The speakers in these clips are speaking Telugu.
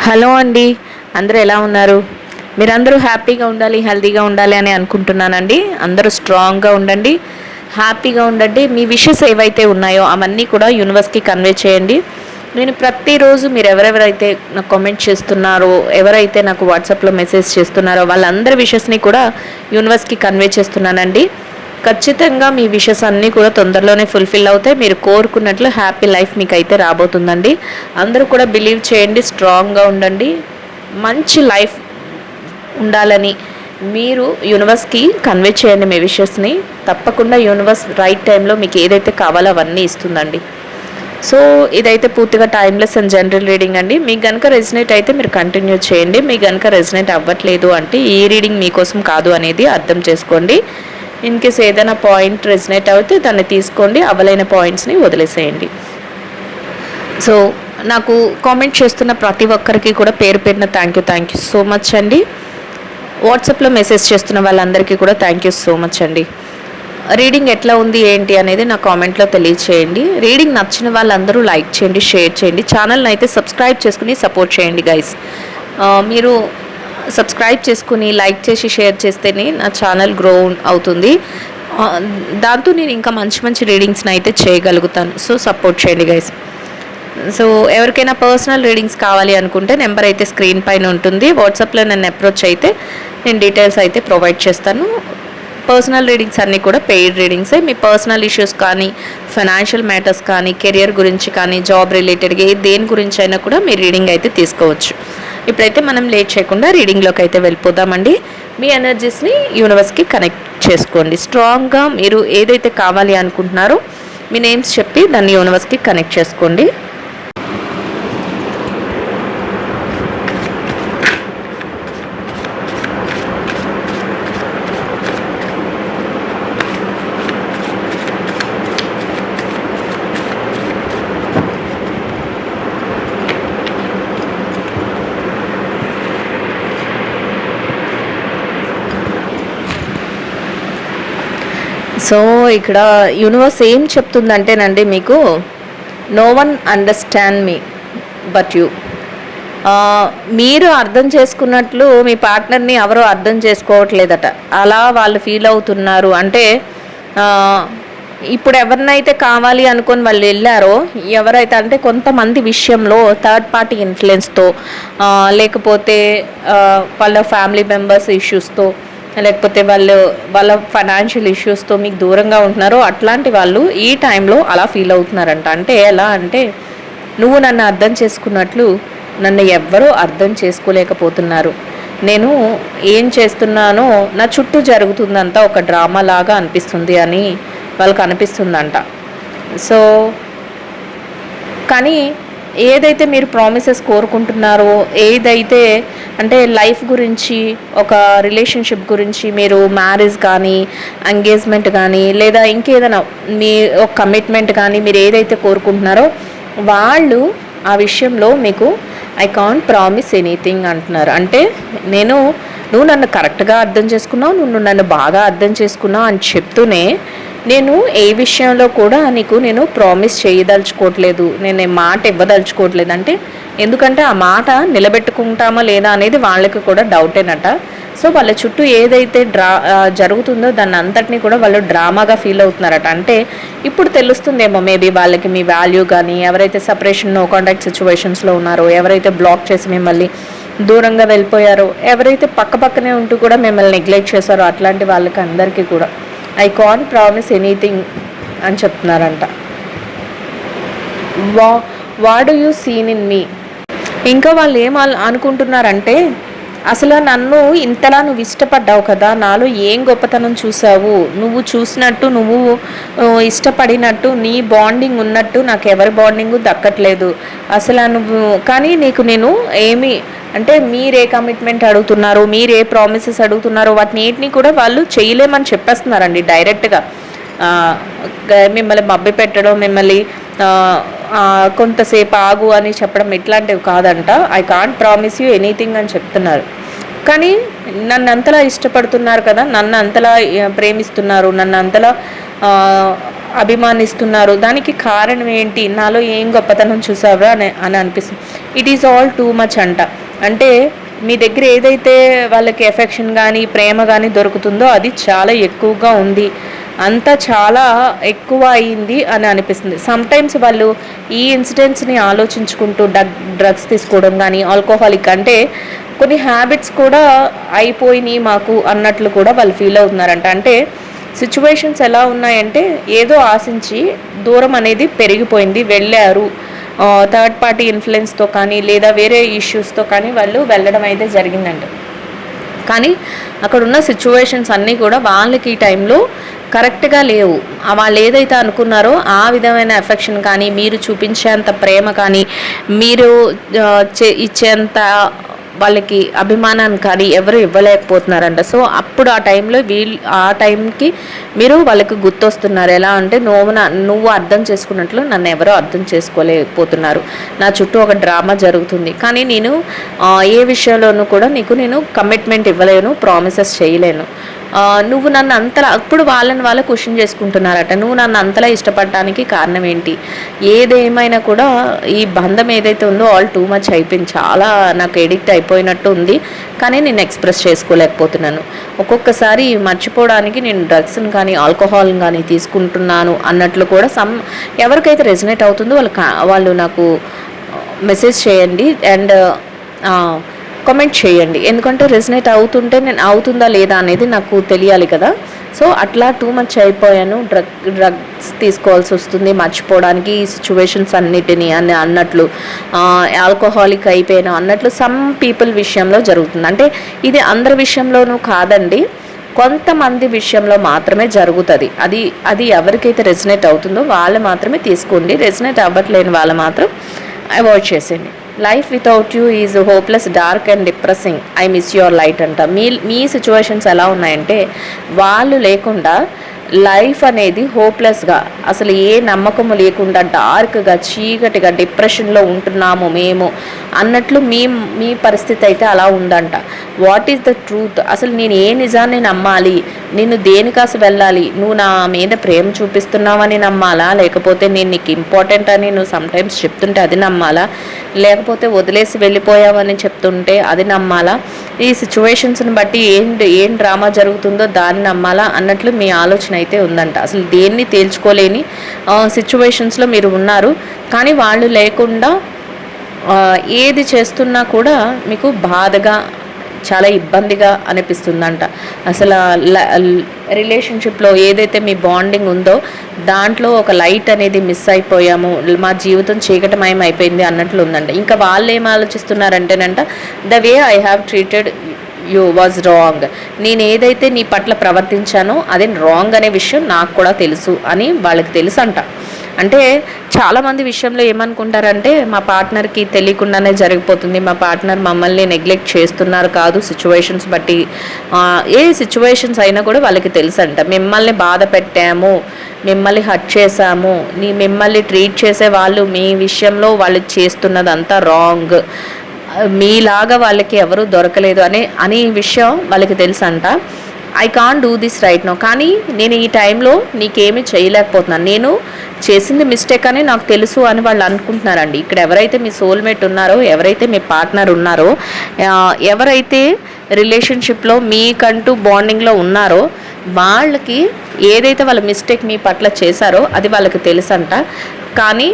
హలో అండి. అందరూ ఎలా ఉన్నారు? మీరందరూ హ్యాపీగా ఉండాలి, హెల్తీగా ఉండాలి అని అనుకుంటున్నానండి. అందరూ స్ట్రాంగ్గా ఉండండి, హ్యాపీగా ఉండండి. మీ విషెస్ ఏవైతే ఉన్నాయో అవన్నీ కూడా యూనివర్స్కి కన్వే చేయండి. నేను ప్రతిరోజు మీరు ఎవరెవరైతే నాకు కామెంట్ చేస్తున్నారో, ఎవరైతే నాకు వాట్సాప్లో మెసేజ్ చేస్తున్నారో వాళ్ళందరి విషెస్ని కూడా యూనివర్స్కి కన్వే చేస్తున్నానండి. ఖచ్చితంగా మీ విషెస్ అన్నీ కూడా తొందరలోనే ఫుల్ఫిల్ అవుతాయి. మీరు కోరుకున్నట్లు హ్యాపీ లైఫ్ మీకు అయితే రాబోతుందండి. అందరూ కూడా బిలీవ్ చేయండి, స్ట్రాంగ్గా ఉండండి, మంచి లైఫ్ ఉండాలని మీరు యూనివర్స్కి కన్వే చేయండి మీ విషెస్ని. తప్పకుండా యూనివర్స్ రైట్ టైంలో మీకు ఏదైతే కావాలో అవన్నీ ఇస్తుందండి. సో ఇదైతే పూర్తిగా టైమ్లెస్ అండ్ జనరల్ రీడింగ్ అండి. మీకు కనుక రెజినేట్ అయితే మీరు కంటిన్యూ చేయండి. మీకు కనుక రెజినేట్ అవ్వట్లేదు అంటే ఈ రీడింగ్ మీకోసం కాదు అనేది అర్థం చేసుకోండి. ఇన్ కేస్ ఏదైనా పాయింట్ రెజినేట్ అవుతే దాన్ని తీసుకోండి, అవ్వలేని పాయింట్స్ని వదిలేసేయండి. సో నాకు కామెంట్ చేస్తున్న ప్రతి ఒక్కరికి కూడా పేరు పేరున థ్యాంక్ యూ సో మచ్ అండి. వాట్సాప్లో మెసేజ్ చేస్తున్న వాళ్ళందరికీ కూడా థ్యాంక్ యూ సో మచ్ అండి. రీడింగ్ ఎట్లా ఉంది ఏంటి అనేది నా కామెంట్లో తెలియచేయండి. రీడింగ్ నచ్చిన వాళ్ళందరూ లైక్ చేయండి, షేర్ చేయండి, ఛానల్ని అయితే సబ్స్క్రైబ్ చేసుకుని సపోర్ట్ చేయండి గైస్. మీరు సబ్స్క్రైబ్ చేసుకుని లైక్ చేసి షేర్ చేస్తేనే నా ఛానల్ గ్రో అవుతుంది. దాంతో నేను ఇంకా మంచి మంచి రీడింగ్స్ని అయితే చేయగలుగుతాను. సో సపోర్ట్ చేయండి గైస్. సో ఎవరికైనా పర్సనల్ రీడింగ్స్ కావాలి అనుకుంటే నెంబర్ అయితే స్క్రీన్ పైన ఉంటుంది. వాట్సాప్లో నన్ను అప్రోచ్ అయితే నేను డీటెయిల్స్ అయితే ప్రొవైడ్ చేస్తాను. పర్సనల్ రీడింగ్స్ అన్నీ కూడా పెయిడ్ రీడింగ్సే. మీ పర్సనల్ ఇష్యూస్ కానీ, ఫైనాన్షియల్ మ్యాటర్స్ కానీ, కెరియర్ గురించి కానీ, జాబ్ రిలేటెడ్గా దేని గురించి అయినా కూడా మీరు రీడింగ్ అయితే తీసుకోవచ్చు. ఇప్పుడైతే మనం లేట్ చేయకుండా రీడింగ్లోకి అయితే వెళ్ళిపోదామండి. మీ ఎనర్జీస్ని యూనివర్స్కి కనెక్ట్ చేసుకోండి. స్ట్రాంగ్గా మీరు ఏదైతే కావాలి అనుకుంటున్నారో మీ నేమ్స్ చెప్పి దాన్ని యూనివర్స్కి కనెక్ట్ చేసుకోండి. సో ఇక్కడ యూనివర్స్ ఏం చెప్తుందంటేనండి, మీకు no one understand me but you. మీరు అర్థం చేసుకున్నట్లు మీ పార్ట్నర్ని ఎవరో అర్థం చేసుకోవట్లేదట. అలా వాళ్ళు ఫీల్ అవుతున్నారు. అంటే ఇప్పుడు ఎవరినైతే కావాలి అనుకొని వాళ్ళు వెళ్ళారో, ఎవరైతే అంటే కొంతమంది విషయంలో థర్డ్ పార్టీ ఇన్ఫ్లుయెన్స్తో, లేకపోతే వాళ్ళ ఫ్యామిలీ మెంబర్స్ ఇష్యూస్తో, లేకపోతే వాళ్ళ ఫైనాన్షియల్ ఇష్యూస్తో మీకు దూరంగా ఉంటున్నారో అట్లాంటి వాళ్ళు ఈ టైంలో అలా ఫీల్ అవుతున్నారంట. అంటే ఎలా అంటే, నువ్వు నన్ను అర్థం చేసుకున్నట్లు నన్ను ఎవ్వరూ అర్థం చేసుకోలేకపోతున్నారు. నేను ఏం చేస్తున్నానో నా చుట్టూ జరుగుతుందంతా ఒక డ్రామా లాగా అనిపిస్తుంది అని వాళ్ళకి అనిపిస్తుందంట. సో కానీ ఏదైతే మీరు ప్రామిసెస్ కోరుకుంటున్నారో, ఏదైతే అంటే లైఫ్ గురించి, ఒక రిలేషన్షిప్ గురించి, మీరు మ్యారేజ్ కానీ, ఎంగేజ్మెంట్ కానీ, లేదా ఇంకేదైనా మీ ఒక కమిట్మెంట్ కానీ మీరు ఏదైతే కోరుకుంటున్నారో వాళ్ళు ఆ విషయంలో మీకు ఐ కాంట్ ప్రామిస్ ఎనీథింగ్ అంటున్నారు. అంటే నువ్వు నన్ను కరెక్ట్గా అర్థం చేసుకున్నావు, నువ్వు నన్ను బాగా అర్థం చేసుకున్నావు అని చెప్తూనే నేను ఏ విషయంలో కూడా నేను ప్రామిస్ చేయదలుచుకోవట్లేదు, నేను మాట ఇవ్వదలుచుకోవట్లేదు. అంటే ఎందుకంటే ఆ మాట నిలబెట్టుకుంటామా లేదా అనేది వాళ్ళకి కూడా డౌటేనట. సో వాళ్ళ చుట్టూ ఏదైతే జరుగుతుందో దాన్ని అంతటినీ కూడా వాళ్ళు డ్రామాగా ఫీల్ అవుతున్నారట. అంటే ఇప్పుడు తెలుస్తుందేమో మేబీ వాళ్ళకి మీ వాల్యూ కానీ, ఎవరైతే సపరేషన్ నో కాంటాక్ట్ సిచ్యువేషన్స్లో ఉన్నారో, ఎవరైతే బ్లాక్ చేసి మిమ్మల్ని దూరంగా వెళ్ళిపోయారో, ఎవరైతే పక్కనే ఉంటూ కూడా మిమ్మల్ని నెగ్లెక్ట్ చేశారో అట్లాంటి వాళ్ళకి అందరికీ కూడా ఐ కాంట్ ప్రామిస్ ఎనీథింగ్ అని చెప్తున్నారంట. What do you seen in me. ఇంకా వాళ్ళు ఏం అనుకుంటున్నారంటే, అసలు నన్ను ఇంతలా నువ్వు ఇష్టపడ్డావు కదా, నాలో ఏం గొప్పతనం చూసావు, నువ్వు చూసినట్టు, నువ్వు ఇష్టపడినట్టు, నీ బాండింగ్ ఉన్నట్టు నాకు ఎవరి బాండింగు దక్కట్లేదు అసలు నువ్వు. కానీ నేను ఏమి అంటే మీరే కమిట్మెంట్ అడుగుతున్నారు, మీరే ప్రామిసెస్ అడుగుతున్నారో వాటిని ఏంటిని కూడా వాళ్ళు చేయలేమని చెప్పేస్తున్నారండి డైరెక్ట్గా. మిమ్మల్ని మభ్య పెట్టడం, మిమ్మల్ని కొంతసేపు ఆగు అని చెప్పడం ఇట్లాంటివి కాదంట. I can't promise you anything అని చెప్తున్నారు. కానీ నన్ను అంతలా ఇష్టపడుతున్నారు కదా, నన్ను అంతలా ప్రేమిస్తున్నారు, నన్ను అంతలా అభిమానిస్తున్నారు, దానికి కారణం ఏంటి, నాలో ఏం గొప్పతనం చూసావా అని అనిపిస్తుంది. It is all too much అంట. అంటే మీ దగ్గర ఏదైతే వాళ్ళకి ఎఫెక్షన్ కానీ ప్రేమ కానీ దొరుకుతుందో అది చాలా ఎక్కువగా ఉంది, అంతా చాలా ఎక్కువ అయింది అని అనిపిస్తుంది. సమ్టైమ్స్ వాళ్ళు ఈ ఇన్సిడెంట్స్ని ఆలోచించుకుంటూ డ్రగ్స్ తీసుకోవడం కానీ, ఆల్కహాలిక్ అంటే కొన్ని హ్యాబిట్స్ కూడా అయిపోయినాయి మాకు అన్నట్లు కూడా వాళ్ళు ఫీల్ అవుతున్నారంట. అంటే సిచ్యువేషన్స్ ఎలా ఉన్నాయంటే ఏదో ఆశించి దూరం అనేది పెరిగిపోయింది, వెళ్ళారు థర్డ్ పార్టీ ఇన్ఫ్లుయెన్స్తో కానీ లేదా వేరే ఇష్యూస్తో కానీ వాళ్ళు వెళ్ళడం అయితే జరిగిందంట. కానీ అక్కడ ఉన్న సిచ్యువేషన్స్ అన్నీ కూడా వాళ్ళకి ఈ టైంలో కరెక్ట్గా లేవు. వాళ్ళు ఏదైతే అనుకున్నారో ఆ విధమైన ఎఫెక్షన్ కానీ, మీరు చూపించేంత ప్రేమ కానీ, మీరు ఇచ్చేంత వాళ్ళకి అభిమానాన్ని కానీ ఎవరు ఇవ్వలేకపోతున్నారంట. సో అప్పుడు ఆ టైంలో ఆ టైంకి మీరు వాళ్ళకి గుర్తొస్తున్నారు. ఎలా అంటే నువ్వు అర్థం చేసుకున్నట్లు నన్ను ఎవరో అర్థం చేసుకోలేకపోతున్నారు, నా చుట్టూ ఒక డ్రామా జరుగుతుంది, కానీ నేను ఏ విషయంలోనూ కూడా నేను కమిట్మెంట్ ఇవ్వలేను, ప్రామిసెస్ చేయలేను. నువ్వు నన్ను అంతలా అప్పుడు వాళ్ళు క్వశ్చన్ చేసుకుంటున్నారట, నువ్వు నన్ను అంతలా ఇష్టపడటానికి కారణం ఏంటి? ఏదేమైనా కూడా ఈ బంధం ఏదైతే ఉందో ఆల్ టూ మచ్ అయిపోయింది, చాలా నాకు ఎడిక్ట్ అయిపోయినట్టు ఉంది, కానీ నేను ఎక్స్ప్రెస్ చేసుకోలేకపోతున్నాను. ఒక్కొక్కసారి మర్చిపోవడానికి నేను డ్రగ్స్ని కానీ ఆల్కహాల్ని కానీ తీసుకుంటున్నాను అన్నట్లు కూడా ఎవరికైతే రెజనేట్ అవుతుందో వాళ్ళు నాకు మెసేజ్ చేయండి అండ్ కామెంట్ చేయండి. ఎందుకంటే రెజనేట్ అవుతుంటే నేను అవుతుందా లేదా అనేది నాకు తెలియాలి కదా. సో అట్లా టూ మచ్ అయిపోయాను, డ్రగ్స్ తీసుకోవాల్సి వస్తుంది మర్చిపోవడానికి ఈ సిచ్యువేషన్స్ అన్నిటినీ అన్నట్లు, ఆల్కహాలిక్ అయిపోయాను అన్నట్లు సమ్ పీపుల్ విషయంలో జరుగుతుంది. అంటే ఇది అందరి విషయంలోనూ కాదండి, కొంతమంది విషయంలో మాత్రమే జరుగుతుంది. అది ఎవరికైతే రెజనేట్ అవుతుందో వాళ్ళు మాత్రమే తీసుకోండి, రెజనేట్ అవ్వట్లేని వాళ్ళు మాత్రం అవాయిడ్ చేసేయండి. Life without you is hopeless, dark and depressing, I miss your light అంట. మీ సిచ్యువేషన్స్ ఎలా ఉన్నాయంటే వాళ్ళు లేకుండా లైఫ్ అనేది హోప్లెస్గా, అసలు ఏ నమ్మకము లేకుండా డార్క్గా చీకటిగా డిప్రెషన్లో ఉంటున్నాము మేము అన్నట్లు మీ పరిస్థితి అయితే అలా ఉందంట. What is the truth? అసలు నేను ఏ నిజాన్ని నమ్మాలి? నేను దేనికాసి వెళ్ళాలి? నువ్వు నా మీద ప్రేమ చూపిస్తున్నావని నమ్మాలా, లేకపోతే నేను నీకు ఇంపార్టెంట్ అని నువ్వు సమ్టైమ్స్ చెప్తుంటే అది నమ్మాలా, లేకపోతే వదిలేసి వెళ్ళిపోయావని చెప్తుంటే అది నమ్మాలా, ఈ సిచ్యువేషన్స్ని బట్టి ఏం డ్రామా జరుగుతుందో దాన్ని నమ్మాలా అన్నట్లు మీ ఆలోచన అయితే ఉందంట. అసలు దేన్ని తేల్చుకోలేని సిచ్యువేషన్స్లో మీరు ఉన్నారు, కానీ వాళ్ళు లేకుండా ఏది చేస్తున్నా కూడా మీకు బాధగా చాలా ఇబ్బందిగా అనిపిస్తుందంట. అసలు రిలేషన్షిప్లో ఏదైతే మీ బాండింగ్ ఉందో దాంట్లో ఒక లైట్ అనేది మిస్ అయిపోయాము, మా జీవితం చీకటమయం అయిపోయింది అన్నట్లు ఉందంట. ఇంకా వాళ్ళు ఏం ఆలోచిస్తున్నారంటేనంట, the way I have treated you was wrong, నేను ఏదైతే నీ పట్ల ప్రవర్తించానో అది రాంగ్ అనే విషయం నాకు కూడా తెలుసు అని వాళ్ళకి తెలుసు అంట. అంటే చాలామంది విషయంలో ఏమనుకుంటారంటే మా పార్ట్నర్కి తెలియకుండానే జరిగిపోతుంది, మా పార్ట్నర్ మమ్మల్ని నెగ్లెక్ట్ చేస్తున్నారు కాదు, సిచ్యువేషన్స్ బట్టి ఏ సిచ్యువేషన్స్ అయినా కూడా వాళ్ళకి తెలుసు అంట. మిమ్మల్ని బాధ పెట్టాము, మిమ్మల్ని హర్ట్ చేశాము, మిమ్మల్ని ట్రీట్ చేసే వాళ్ళు మీ విషయంలో వాళ్ళు చేస్తున్నదంతా రాంగ్, మీలాగా వాళ్ళకి ఎవరు దొరకలేదు అనే విషయం వాళ్ళకి తెలుసంట. I can't do this right now, కానీ నేను ఈ టైంలో నీకేమీ చేయలేకపోతున్నాను, నేను చేసింది మిస్టేక్ అని నాకు తెలుసు అని వాళ్ళు అనుకుంటున్నారండి. ఇక్కడ ఎవరైతే మీ సోల్మేట్ ఉన్నారో, ఎవరైతే మీ పార్ట్నర్ ఉన్నారో, ఎవరైతే రిలేషన్షిప్లో మీకంటూ బాండింగ్లో ఉన్నారో వాళ్ళకి ఏదైతే వాళ్ళ మిస్టేక్ మీ పట్ల చేశారో అది వాళ్ళకి తెలుసంట. కానీ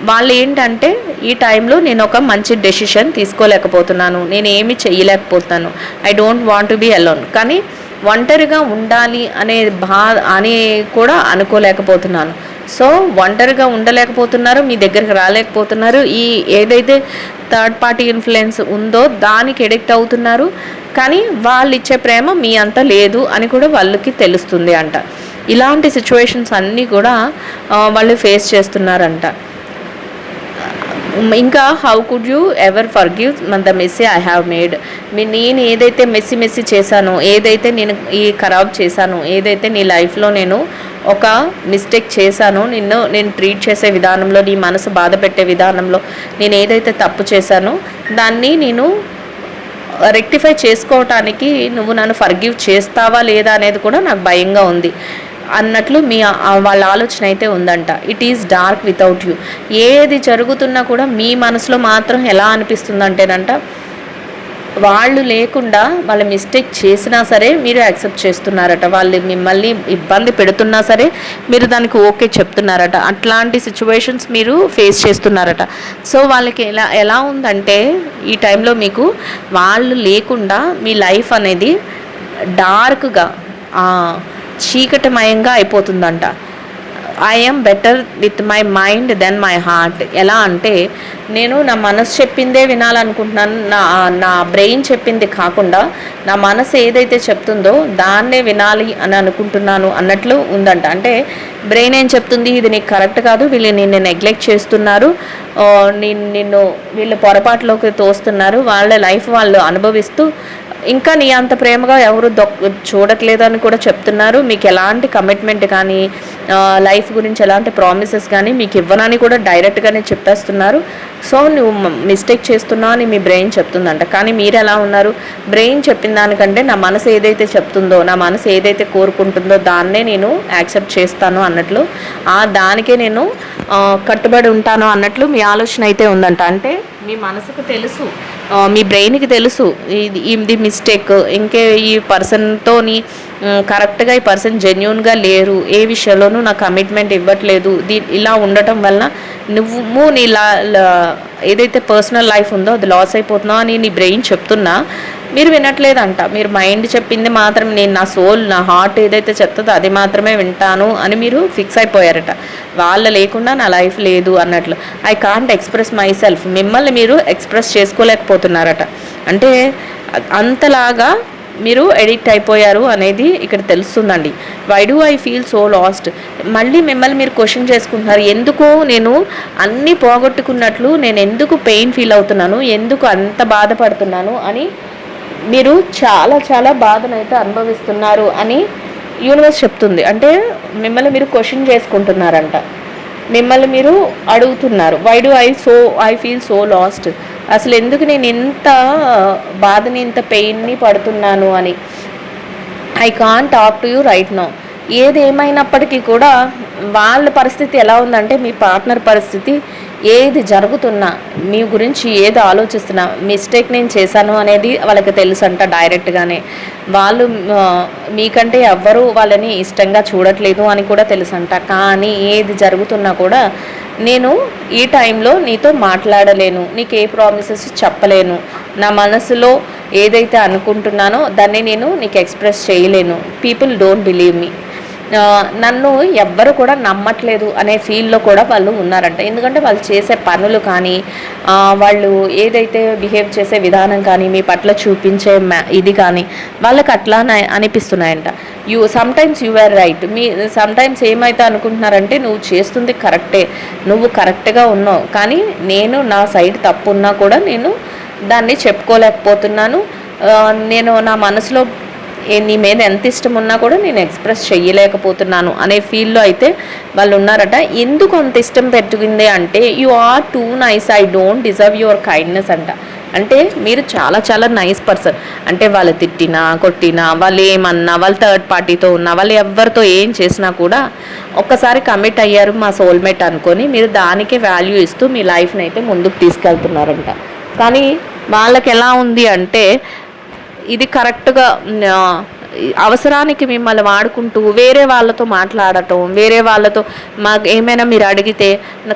వాళ్ళు ఏంటంటే ఈ టైంలో నేను ఒక మంచి డెసిషన్ తీసుకోలేకపోతున్నాను, నేను ఏమి చేయలేకపోతున్నాను, I don't want to be alone, కానీ ఒంటరిగా ఉండాలి అని కూడా అనుకోలేకపోతున్నాను. సో ఒంటరిగా ఉండలేకపోతున్నారు, మీ దగ్గరికి రాలేకపోతున్నారు, ఈ ఏదైతే థర్డ్ పార్టీ ఇన్ఫ్లుయెన్స్ ఉందో దానికి ఎడిక్ట్ అవుతున్నారు, కానీ వాళ్ళు ఇచ్చే ప్రేమ మీ అంత లేదు అని కూడా వాళ్ళకి తెలుస్తుంది అంట. ఇలాంటి సిచ్యువేషన్స్ అన్నీ కూడా వాళ్ళు ఫేస్ చేస్తున్నారంట. ఇంకా how could you ever forgive the messy I have made, నేను ఏదైతే మెస్సీ చేశానో, ఏదైతే నేను ఖరాబ్ చేశానో, ఏదైతే నీ లైఫ్లో నేను ఒక మిస్టేక్ చేశానో, నేను ట్రీట్ చేసే విధానంలో, నీ మనసు బాధ పెట్టే విధానంలో నేను ఏదైతే తప్పు చేశానో దాన్ని నేను రెక్టిఫై చేసుకోవటానికి నువ్వు నన్ను ఫర్గివ్ చేస్తావా లేదా అనేది కూడా నాకు భయంగా ఉంది అన్నట్లు వాళ్ళ ఆలోచన అయితే ఉందంట. It is dark without you. ఏది జరుగుతున్నా కూడా మీ మనసులో మాత్రం ఎలా అనిపిస్తుంది అంటేనంట, వాళ్ళు లేకుండా వాళ్ళ మిస్టేక్ చేసినా సరే మీరు యాక్సెప్ట్ చేస్తున్నారట, వాళ్ళు మిమ్మల్ని ఇబ్బంది పెడుతున్నా సరే మీరు దానికి ఓకే చెప్తున్నారట. అట్లాంటి సిచ్యువేషన్స్ మీరు ఫేస్ చేస్తున్నారట. సో వాళ్ళకి ఎలా ఉందంటే ఈ టైంలో మీకు వాళ్ళు లేకుండా మీ లైఫ్ అనేది డార్క్గా చీకటిమయంగా అయిపోతుందంట. I am better with my mind than my heart. ఎలా అంటే నేను నా మనసు చెప్పిందే వినాలనుకుంటున్నాను, నా బ్రెయిన్ చెప్పింది కాకుండా నా మనసు ఏదైతే చెప్తుందో దాన్నే వినాలి అని అనుకుంటున్నాను అన్నట్లు ఉందంట. అంటే బ్రెయిన్ ఏం చెప్తుంది, ఇది నీకు కరెక్ట్ కాదు, వీళ్ళు నిన్ను నెగ్లెక్ట్ చేస్తున్నారు, నిన్ను వీళ్ళు పొరపాటులోకి తోస్తున్నారు, వాళ్ళ లైఫ్ వాళ్ళు అనుభవిస్తూ ఇంకా నీ అంత ప్రేమగా ఎవరు చూడట్లేదని కూడా చెప్తున్నారు, మీకు ఎలాంటి కమిట్మెంట్ కానీ లైఫ్ గురించి ఎలాంటి ప్రామిసెస్ కానీ మీకు ఇవ్వనని కూడా డైరెక్ట్గానే చెప్పేస్తున్నారు. సో నువ్వు మిస్టేక్ చేస్తున్నావు అని మీ బ్రెయిన్ చెప్తుందంట. కానీ మీరు ఎలా ఉన్నారు, బ్రెయిన్ చెప్పిన దానికంటే నా మనసు ఏదైతే చెప్తుందో, నా మనసు ఏదైతే కోరుకుంటుందో దాన్నే నేను యాక్సెప్ట్ చేస్తాను అన్నట్లు, దానికే నేను కట్టుబడి ఉంటాను అన్నట్లు మీ ఆలోచన అయితే ఉందంట. అంటే మీ మనసుకు తెలుసు, మీ బ్రెయిన్కి తెలుసు ఇది మిస్టేక్, ఇంకే ఈ పర్సన్తోని కరెక్ట్గా ఈ పర్సన్ జెన్యూన్గా లేరు, ఏ విషయంలోనూ నా కమిట్మెంట్ ఇవ్వట్లేదు, ఇలా ఉండటం వలన నువ్వు నీ ఏదైతే పర్సనల్ లైఫ్ ఉందో అది లాస్ అయిపోతున్నావు అని నీ బ్రెయిన్ చెప్తున్నా మీరు వినట్లేదంట. మీరు మైండ్ చెప్పింది మాత్రం, నేను నా సోల్ నా హార్ట్ ఏదైతే చెప్తుందో అది మాత్రమే వింటాను అని మీరు ఫిక్స్ అయిపోయారట. వాళ్ళ లేకుండా నా లైఫ్ లేదు అన్నట్లు. I can't express my self, మిమ్మల్ని మీరు ఎక్స్ప్రెస్ చేసుకోలేకపోతున్నారట. అంటే అంతలాగా మీరు ఎడిక్ట్ అయిపోయారు అనేది ఇక్కడ తెలుస్తుందండి. Why do I feel so lost. మళ్ళీ మిమ్మల్ని మీరు క్వశ్చన్ చేసుకుంటున్నారు, ఎందుకు నేను అన్నీ పోగొట్టుకున్నట్లు నేను ఎందుకు పెయిన్ ఫీల్ అవుతున్నాను, ఎందుకు అంత బాధపడుతున్నాను అని మీరు చాలా చాలా బాధనైతే అనుభవిస్తున్నారు అని యూనివర్స్ చెప్తుంది. అంటే మిమ్మల్ని మీరు క్వశ్చన్ చేసుకుంటున్నారంట, మిమ్మల్ని మీరు అడుగుతున్నారు, why do I feel so lost, అసలు ఎందుకు నేను ఇంత బాధని ఇంత పెయిన్ని పడుతున్నాను అని. I can't talk to you right now. ఏది ఏమైనప్పటికీ కూడా వాళ్ళ పరిస్థితి ఎలా ఉందంటే, మీ పార్ట్నర్ పరిస్థితి ఏది జరుగుతున్నా మీ గురించి ఏది ఆలోచిస్తున్నా మిస్టేక్ నేను చేశాను అనేది వాళ్ళకి తెలుసు అంట డైరెక్ట్గానే. వాళ్ళు మీకంటే ఎవ్వరూ వాళ్ళని ఇష్టంగా చూడట్లేదు అని కూడా తెలుసు అంట. కానీ ఏది జరుగుతున్నా కూడా నేను ఈ టైంలో నీతో మాట్లాడలేను, నీకు ఏ ప్రామిసెస్ చెప్పలేను, నా మనసులో ఏదైతే అనుకుంటున్నానో దాన్ని నేను నీకు ఎక్స్ప్రెస్ చేయలేను, పీపుల్ డోంట్ బిలీవ్ మీ, నన్ను ఎవ్వరు కూడా నమ్మట్లేదు అనే ఫీల్లో కూడా వాళ్ళు ఉన్నారంట. ఎందుకంటే వాళ్ళు చేసే పనులు కానీ వాళ్ళు ఏదైతే బిహేవ్ చేసే విధానం కానీ మీ పట్ల చూపించే ఇది కానీ వాళ్ళకి అట్లా అనిపిస్తున్నాయంట. Sometimes you are right. Sometimes ఏమైతే అనుకుంటున్నారంటే నువ్వు చేస్తుంది కరెక్టే, నువ్వు కరెక్ట్గా ఉన్నావు, కానీ నేను నా సైడ్ తప్పు ఉన్నా కూడా నేను దాన్ని చెప్పుకోలేకపోతున్నాను, నేను నా మనసులో నీ మీద ఎంత ఇష్టం ఉన్నా కూడా నేను ఎక్స్ప్రెస్ చెయ్యలేకపోతున్నాను అనే ఫీల్లో అయితే వాళ్ళు ఉన్నారట. ఎందుకు అంత ఇష్టం పెట్టుకుంది అంటే, you are too nice, I don't deserve your kindness అంట. అంటే మీరు చాలా చాలా నైస్ పర్సన్. అంటే వాళ్ళు తిట్టినా కొట్టినా వాళ్ళు ఏమన్నా వాళ్ళు థర్డ్ పార్టీతో ఉన్నా వాళ్ళు ఎవరితో ఏం చేసినా కూడా ఒక్కసారి కమిట్ అయ్యారు మా సోల్మేట్ అనుకొని మీరు దానికే వాల్యూ ఇస్తూ మీ లైఫ్ని అయితే ముందుకు తీసుకెళ్తున్నారంట. కానీ వాళ్ళకి ఎలా ఉంది అంటే, ఇది కరెక్ట్గా అవసరానికి మిమ్మల్ని వాడుకుంటూ వేరే వాళ్ళతో మాట్లాడటం, వేరే వాళ్ళతో మాకు ఏమైనా మీరు అడిగితే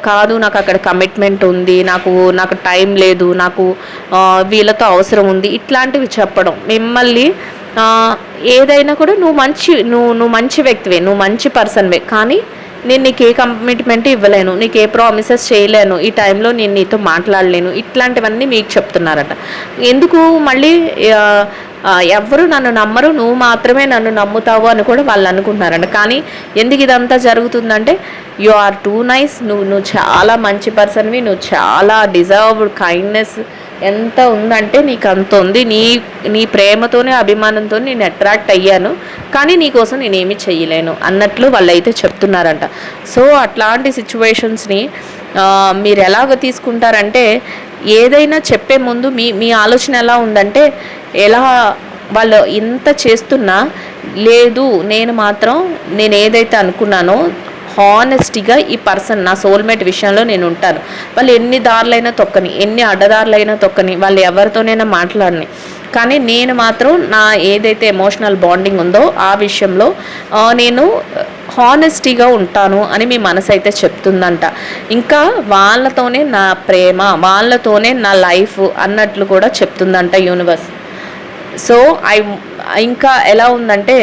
కాదు నాకు అక్కడ కమిట్మెంట్ ఉంది, నాకు టైం లేదు, నాకు వీళ్ళతో అవసరం ఉంది, ఇట్లాంటివి చెప్పడం. మిమ్మల్ని ఏదైనా కూడా నువ్వు మంచి వ్యక్తివే, నువ్వు మంచి పర్సన్వే, కానీ నేను నీకు ఏ కమిట్మెంట్ ఇవ్వలేను, నీకు ఏ ప్రామిసెస్ చేయలేను, ఈ టైంలో నేను నీతో మాట్లాడలేను, ఇట్లాంటివన్నీ మీకు చెప్తున్నారట. ఎందుకు మళ్ళీ ఎవరు నన్ను నమ్మరు, నువ్వు మాత్రమే నన్ను నమ్ముతావు అని కూడా వాళ్ళు అనుకుంటున్నారంట. కానీ ఎందుకు ఇదంతా జరుగుతుందంటే, యు ఆర్ టూ నైస్, నువ్వు చాలా మంచి పర్సన్వి, నువ్వు చాలా డిజర్వ్డ్ కైండ్నెస్ ఎంత ఉందంటే నీకు అంత ఉంది, నీ ప్రేమతోనే అభిమానంతో నేను అట్రాక్ట్ అయ్యాను, కానీ నీకోసం నేనేమి చెయ్యలేను అన్నట్లు వాళ్ళైతే చెప్తున్నారంట. సో అట్లాంటి సిచ్యువేషన్స్ని మీరు ఎలాగ తీసుకుంటారంటే, ఏదైనా చెప్పే ముందు మీ ఆలోచన ఎలా ఉందంటే, ఎలా వాళ్ళు ఇంత చేస్తున్నా లేదు నేను ఏదైతే అనుకున్నానో హానెస్టీగా ఈ పర్సన్ నా సోల్మేట్ విషయంలో నేను ఉంటాను. వాళ్ళు ఎన్ని దారులైనా తొక్కని, ఎన్ని అడ్డదారులైనా తొక్కని, వాళ్ళు ఎవరితోనైనా మాట్లాడని, కానీ నేను మాత్రం నా ఏదైతే ఎమోషనల్ బాండింగ్ ఉందో ఆ విషయంలో నేను హానెస్టీగా ఉంటాను అని మీ మనసు అయితే చెప్తుందంట. ఇంకా వాళ్ళతోనే నా ప్రేమ, వాళ్ళతోనే నా లైఫ్ అన్నట్లు కూడా చెప్తుందంట యూనివర్స్. సో ఇంకా ఎలా ఉందంటే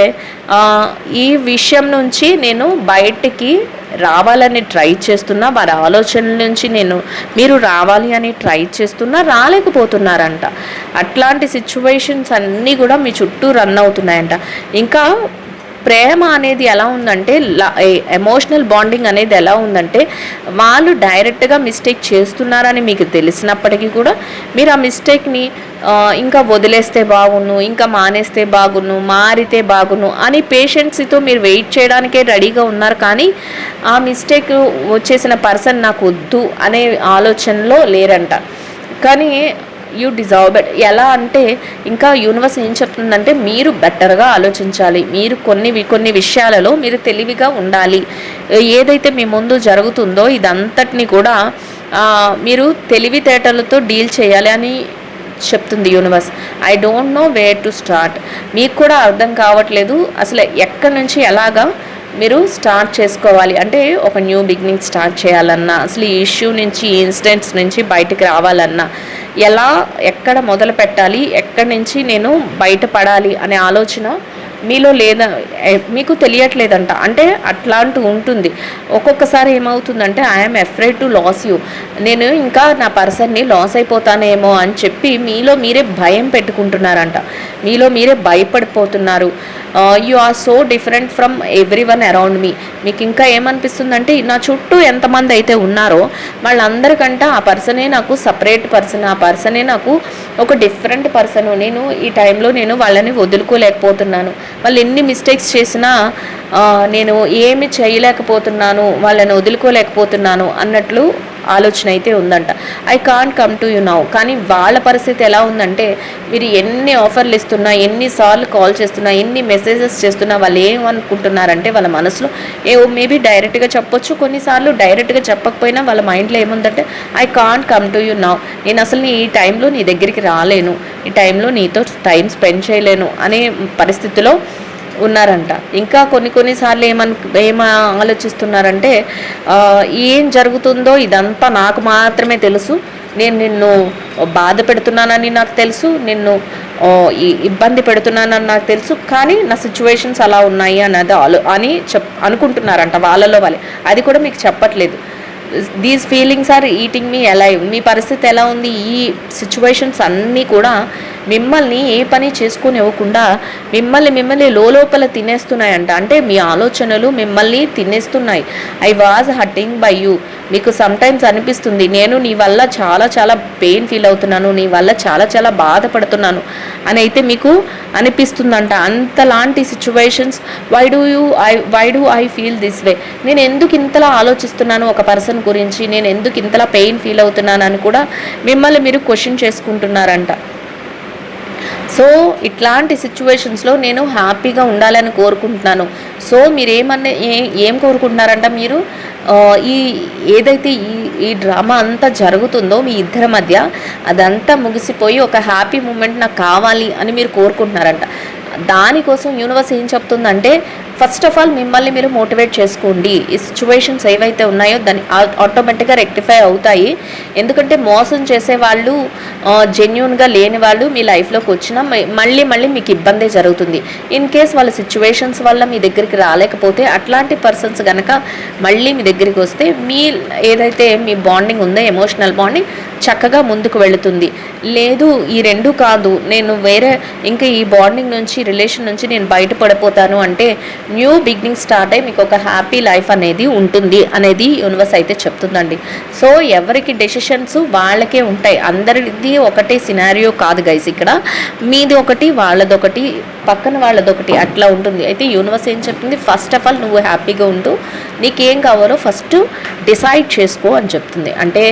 ఈ విషయం నుంచి నేను బయటికి రావాలని ట్రై చేస్తున్నా, వారి ఆలోచనల నుంచి మీరు రావాలి అని ట్రై చేస్తున్నా, రాలేకపోతున్నారంట. అట్లాంటి సిచ్యువేషన్స్ అన్నీ కూడా మీ చుట్టూ రన్ అవుతున్నాయంట. ఇంకా ప్రేమ అనేది ఎలా ఉందంటే, ఎమోషనల్ బాండింగ్ అనేది ఎలా ఉందంటే, వాళ్ళు డైరెక్ట్గా మిస్టేక్ చేస్తున్నారని మీకు తెలిసినప్పటికీ కూడా మీరు ఆ మిస్టేక్ని ఇంకా వదిలేస్తే బాగున్ను, ఇంకా మానేస్తే బాగున్ను, మారితే బాగున్ను అని పేషెన్సీతో మీరు వెయిట్ చేయడానికే రెడీగా ఉన్నారు. కానీ ఆ మిస్టేక్ వచ్చేసిన పర్సన్ నాకు వద్దు అనే ఆలోచనలో లేరంట. కానీ యూ డిజర్వ్ బెట్. ఎలా అంటే ఇంకా యూనివర్స్ ఏం చెప్తుందంటే, మీరు బెటర్గా ఆలోచించాలి, మీరు కొన్ని విషయాలలో మీరు తెలివిగా ఉండాలి. ఏదైతే మీ ముందు జరుగుతుందో ఇదంతటిని కూడా మీరు తెలివితేటలతో డీల్ చేయాలి అని చెప్తుంది universe. I don't know where to start. మీకు కూడా అర్థం కావట్లేదు అసలు ఎక్కడి నుంచి ఎలాగా మీరు స్టార్ట్ చేసుకోవాలి. అంటే ఒక న్యూ బిగినింగ్ స్టార్ట్ చేయాలన్నా, అసలు ఈ ఇష్యూ నుంచి, ఈ ఇన్సిడెంట్స్ నుంచి బయటకు రావాలన్నా ఎక్కడ మొదలు పెట్టాలి, ఎక్కడి నుంచి నేను బయటపడాలి అనే ఆలోచన మీలో లేదా, మీకు తెలియట్లేదంట. అంటే అట్లాంటి ఉంటుంది. ఒక్కొక్కసారి ఏమవుతుందంటే, I'm afraid to lose you, నేను ఇంకా నా పర్సన్ని లాస్ అయిపోతానేమో అని చెప్పి మీలో మీరే భయం పెట్టుకుంటున్నారంట. మీలో మీరే భయపడిపోతున్నారు. You are so different from everyone around me. మీకు ఇంకా ఏమనిపిస్తుందంటే, నా చుట్టూ ఎంతమంది అయితే ఉన్నారో వాళ్ళందరికంటే ఆ పర్సనే నాకు సపరేట్ పర్సన్, ఆ పర్సనే నాకు ఒక డిఫరెంట్ పర్సన్. నేను ఈ టైంలో నేను వాళ్ళని వదులుకోలేకపోతున్నాను. వాళ్ళు ఎన్ని మిస్టేక్స్ చేసినా నేను ఏమి చేయలేకపోతున్నాను, వాళ్ళని వదులుకోలేకపోతున్నాను అన్నట్లు ఆలోచన అయితే ఉందంట. I can't come to you now. కానీ వాళ్ళ పరిస్థితి ఎలా ఉందంటే, మీరు ఎన్ని ఆఫర్లు ఇస్తున్నా, ఎన్నిసార్లు కాల్ చేస్తున్నా, ఎన్ని మెసేజెస్ చేస్తున్నా వాళ్ళు ఏమనుకుంటున్నారంటే, వాళ్ళ మనసులో మేబీ డైరెక్ట్గా చెప్పొచ్చు, కొన్నిసార్లు డైరెక్ట్గా చెప్పకపోయినా వాళ్ళ మైండ్లో ఏముందంటే, I can't come to you now, నేను అసలు ఈ టైంలో నీ దగ్గరికి రాలేను, ఈ టైంలో నీతో టైం స్పెండ్ చేయలేను అనే పరిస్థితిలో ఉన్నారంట. ఇంకా కొన్నిసార్లు ఏం ఆలోచిస్తున్నారంటే, ఏం జరుగుతుందో ఇదంతా నాకు మాత్రమే తెలుసు, నేను నిన్ను బాధ పెడుతున్నానని నాకు తెలుసు, నిన్ను ఇబ్బంది పెడుతున్నానని నాకు తెలుసు, కానీ నా సిచ్యువేషన్స్ అలా ఉన్నాయి అని అనుకుంటున్నారంట వాళ్ళలో వాళ్ళే. అది కూడా మీకు చెప్పట్లేదు. These feelings are eating me alive. మీ పరిస్థితి ఎలా ఉంది? ఈ సిచ్యువేషన్స్ అన్నీ కూడా మిమ్మల్ని ఏ పని చేసుకొని ఇవ్వకుండా మిమ్మల్ని లోపల తినేస్తున్నాయంట. అంటే మీ ఆలోచనలు మిమ్మల్ని తినేస్తున్నాయి. I was hurting by you. మీకు సమ్టైమ్స్ అనిపిస్తుంది, నేను నీ వల్ల చాలా చాలా పెయిన్ ఫీల్ అవుతున్నాను, నీ వల్ల చాలా చాలా బాధపడుతున్నాను అని అయితే మీకు అనిపిస్తుందంట. అంతలాంటి situations, why do I feel this way, నేను ఎందుకు ఇంతలా ఆలోచిస్తున్నాను ఒక పర్సన్ గురించి, నేను ఎందుకు ఇంతలా పెయిన్ ఫీల్ అవుతున్నాను అని కూడా మిమ్మల్ని మీరు క్వశ్చన్ చేసుకుంటున్నారంట. సో ఇట్లాంటి సిచ్యువేషన్స్లో నేను హ్యాపీగా ఉండాలని కోరుకుంటున్నాను. సో మీరు ఏం కోరుకుంటున్నారంట, మీరు ఏదైతే ఈ డ్రామా అంతా జరుగుతుందో మీ ఇద్దరి మధ్య, అదంతా ముగిసిపోయి ఒక హ్యాపీ మూమెంట్ నాకు కావాలి అని మీరు కోరుకుంటున్నారంట. దానికోసం యూనివర్స్ ఏం చెప్తుందంటే, ఫస్ట్ ఆఫ్ ఆల్ మిమ్మల్ని మీరు మోటివేట్ చేసుకోండి. ఈ సిచ్యువేషన్స్ ఏవైతే ఉన్నాయో దాన్ని ఆటోమేటిక్గా రెక్టిఫై అవుతాయి. ఎందుకంటే మోసం చేసే వాళ్ళు, జెన్యూన్గా లేని వాళ్ళు మీ లైఫ్లోకి వచ్చినా మళ్ళీ మీకు ఇబ్బందే జరుగుతుంది. ఇన్ కేస్ వాళ్ళ సిచ్యువేషన్స్ వల్ల మీ దగ్గరికి రాలేకపోతే, అట్లాంటి పర్సన్స్ కనుక మళ్ళీ మీ దగ్గరికి వస్తే ఏదైతే మీ బాండింగ్ ఉందో, ఎమోషనల్ బాండింగ్ చక్కగా ముందుకు వెళుతుంది. లేదు ఈ రెండు కాదు, నేను వేరే ఇంకా ఈ బాండింగ్ నుంచి, రిలేషన్ నుంచి నేను బయటపడిపోతాను అంటే, న్యూ బిగినింగ్ స్టార్ట్ అయ్యి మీకు ఒక హ్యాపీ లైఫ్ అనేది ఉంటుంది అనేది యూనివర్స్ అయితే చెప్తుందండి. సో ఎవరికి డెసిషన్స్ వాళ్ళకే ఉంటాయి. అందరిది ఒకటే సినారియో కాదు గైస్. ఇక్కడ మీది ఒకటి, వాళ్ళదొకటి, పక్కన వాళ్ళదొకటి, అట్లా ఉంటుంది. అయితే యూనివర్స్ ఏం చెప్తుంది, ఫస్ట్ ఆఫ్ ఆల్ నువ్వు హ్యాపీగా ఉంటూ నీకేం కావాలో ఫస్ట్ డిసైడ్ చేసుకో అని చెప్తుంది. అంటే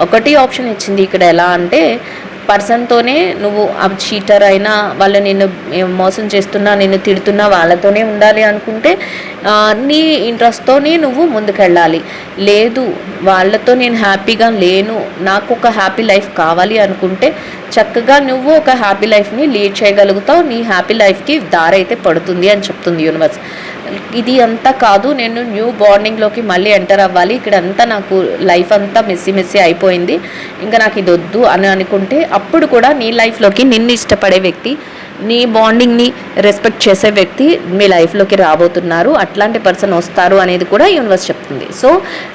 ఒకటి ఆప్షన్ ఇచ్చింది ఇక్కడ. ఎలా అంటే, పర్సన్తోనే నువ్వు ఆ చీటర్ అయినా, వాళ్ళు నిన్ను మోసం చేస్తున్నా, నిన్ను తిడుతున్నా వాళ్ళతోనే ఉండాలి అనుకుంటే నీ ఇంట్రెస్ట్తోనే నువ్వు ముందుకెళ్ళాలి. లేదు వాళ్ళతో నేను హ్యాపీగా లేను, నాకు ఒక హ్యాపీ లైఫ్ కావాలి అనుకుంటే చక్కగా నువ్వు ఒక హ్యాపీ లైఫ్ని లీడ్ చేయగలుగుతావు. నీ హ్యాపీ లైఫ్కి దారైతే పడుతుంది అని చెప్తుంది యూనివర్స్. ఇది అంతా కాదు, నేను న్యూ బాండింగ్లోకి మళ్ళీ ఎంటర్ అవ్వాలి, ఇక్కడ అంతా నాకు లైఫ్ అంతా మెస్సీ అయిపోయింది, ఇంకా నాకు ఇది వద్దు అని అనుకుంటే అప్పుడు కూడా నీ లైఫ్లోకి నిన్ను ఇష్టపడే వ్యక్తి, నీ బాండింగ్ని రెస్పెక్ట్ చేసే వ్యక్తి మీ లైఫ్లోకి రాబోతున్నారు. అట్లాంటి పర్సన్ వస్తారు అనేది కూడా యూనివర్స్ చెప్తుంది. సో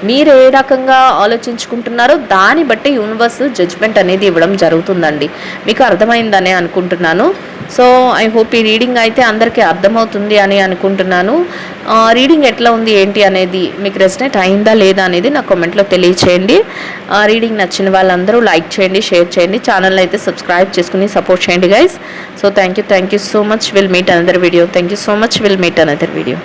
మీరు ఏ రకంగా ఆలోచించుకుంటున్నారో దాన్ని బట్టి యూనివర్స్ జడ్జ్మెంట్ అనేది ఇవ్వడం జరుగుతుందండి. మీకు అర్థమైందని అనుకుంటున్నాను. సో ఐ హోప్ ఈ రీడింగ్ అయితే అందరికీ అర్థమవుతుంది అని అనుకుంటున్నాను. రీడింగ్ ఎట్లా ఉంది ఏంటి అనేది మీకు రెస్నేట్ అయిందా లేదా అనేది నా కామెంట్లో తెలియచేయండి. రీడింగ్ నచ్చిన వాళ్ళందరూ లైక్ చేయండి, షేర్ చేయండి, ఛానల్ అయితే సబ్స్క్రైబ్ చేసుకుని సపోర్ట్ చేయండి guys. So thank you so much. Will meet another video. Thank you so much. Will meet another video.